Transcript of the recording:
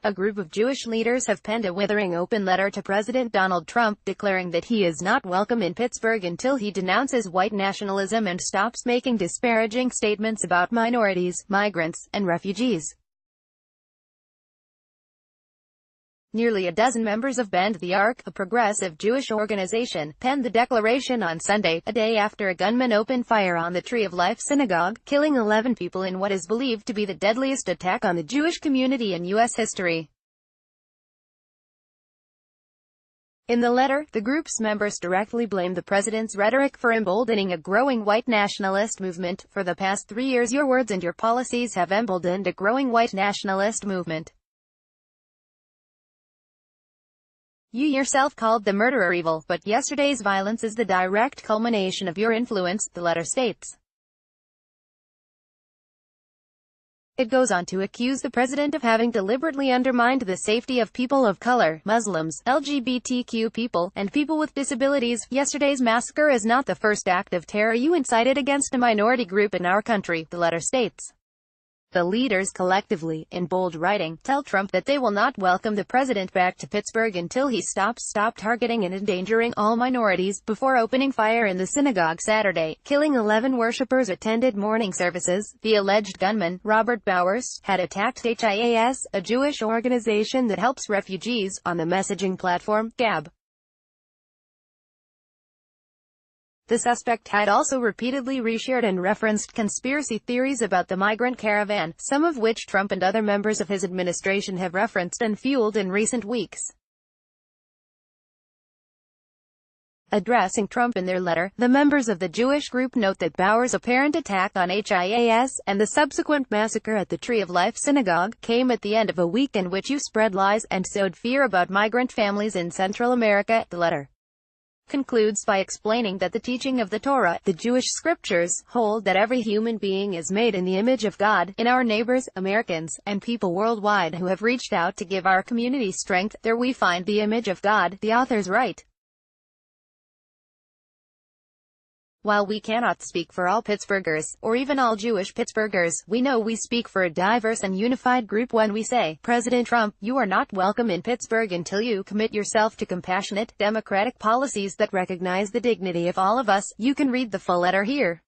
A group of Jewish leaders have penned a withering open letter to President Donald Trump, declaring that he is not welcome in Pittsburgh until he denounces white nationalism and stops making disparaging statements about minorities, migrants, and refugees. Nearly a dozen members of Bend the Ark, a progressive Jewish organization, penned the declaration on Sunday, a day after a gunman opened fire on the Tree of Life Synagogue, killing 11 people in what is believed to be the deadliest attack on the Jewish community in U.S. history. In the letter, the group's members directly blame the president's rhetoric for emboldening a growing white nationalist movement. For the past 3 years, your words and your policies have emboldened a growing white nationalist movement. You yourself called the murderer evil, but yesterday's violence is the direct culmination of your influence, the letter states. It goes on to accuse the president of having deliberately undermined the safety of people of color, Muslims, LGBTQ people, and people with disabilities. Yesterday's massacre is not the first act of terror you incited against a minority group in our country, the letter states. The leaders collectively, in bold writing, tell Trump that they will not welcome the president back to Pittsburgh until he stops targeting and endangering all minorities. Before opening fire in the synagogue Saturday, killing 11 worshippers attended morning services, the alleged gunman, Robert Bowers, had attacked HIAS, a Jewish organization that helps refugees, on the messaging platform, Gab. The suspect had also repeatedly reshared and referenced conspiracy theories about the migrant caravan, some of which Trump and other members of his administration have referenced and fueled in recent weeks. Addressing Trump in their letter, the members of the Jewish group note that Bowers' apparent attack on HIAS, and the subsequent massacre at the Tree of Life Synagogue, came at the end of a week in which you spread lies and sowed fear about migrant families in Central America. The letter concludes by explaining that the teaching of the Torah, the Jewish scriptures, hold that every human being is made in the image of God. In our neighbors, Americans, and people worldwide who have reached out to give our community strength, there we find the image of God, the authors write. While we cannot speak for all Pittsburghers, or even all Jewish Pittsburghers, we know we speak for a diverse and unified group when we say, President Trump, you are not welcome in Pittsburgh until you commit yourself to compassionate, democratic policies that recognize the dignity of all of us. You can read the full letter here.